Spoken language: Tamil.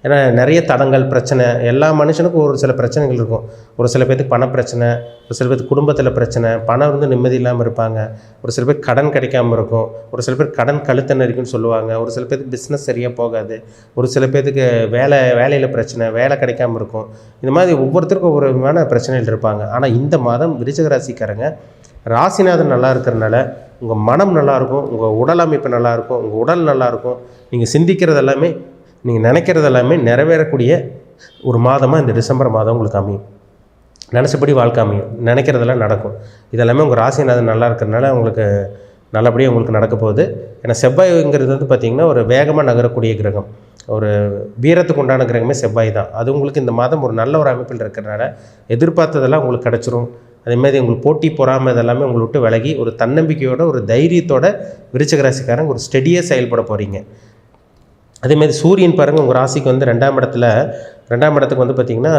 ஏன்னா நிறைய தடங்கள் பிரச்சனை எல்லா மனுஷனுக்கும் ஒரு சில பிரச்சனைகள் இருக்கும். ஒரு சில பேர்த்துக்கு பணப்பிரச்சனை, ஒரு சில பேர்த்துக்கு குடும்பத்தில் பிரச்சனை, பணம் நிம்மதி இல்லாமல் இருப்பாங்க. ஒரு சில பேர் கடன் கிடைக்காமல் இருக்கும். ஒரு சில பேர் கடன் கழுத்தை நெரிக்குன்னு சொல்லுவாங்க. ஒரு சில பேர்த்துக்கு பிஸ்னஸ் சரியாக போகாது. ஒரு சில பேர்த்துக்கு வேலையில் பிரச்சனை, வேலை கிடைக்காமல் இருக்கும். இந்த மாதிரி ஒவ்வொருத்தருக்கும் ஒவ்வொரு விதமான பிரச்சனைகள் இருப்பாங்க. ஆனால் இந்த மாதம் விருச்சிக ராசிக்காரங்க ராசிநாதன் நல்லா இருக்கிறனால உங்கள் மனம் நல்லாயிருக்கும், உங்கள் உடல் அமைப்பு நல்லாயிருக்கும், உங்கள் உடல் நல்லாயிருக்கும். நீங்கள் சிந்திக்கிறது எல்லாமே, நீங்கள் நினைக்கிறது எல்லாமே நிறைவேறக்கூடிய ஒரு மாதமாக இந்த டிசம்பர் மாதம் உங்களுக்கு அமையும். நினச்சபடி வாழ்க்கை அமையும், நினைக்கிறதெல்லாம் நடக்கும். இதெல்லாமே உங்கள் ராசிநாதன் நல்லா இருக்கிறதுனால உங்களுக்கு நல்லபடியாக உங்களுக்கு நடக்க போகுது. ஏன்னா செவ்வாய்ங்கிறது பார்த்திங்கன்னா ஒரு வேகமாக நகரக்கூடிய கிரகம், ஒரு வீரத்துக்கு உண்டான கிரகமே செவ்வாய் தான். அது உங்களுக்கு இந்த மாதம் ஒரு நல்ல ஒரு அமைப்பில் இருக்கிறனால எதிர்பார்த்ததெல்லாம் உங்களுக்கு கிடச்சிரும். அதேமாதிரி உங்களுக்கு போட்டி பொறாமல் இதெல்லாமே உங்களை விட்டு விலகி ஒரு தன்னம்பிக்கையோட ஒரு தைரியத்தோட விருச்சிக ராசிக்காரங்க ஒரு ஸ்டெடியாக செயல்பட போகிறீங்க. அதேமாதிரி சூரியன் பாருங்கள் உங்கள் ராசிக்கு 2ஆம் இடத்துல, 2ஆம் இடத்துக்கு பார்த்திங்கன்னா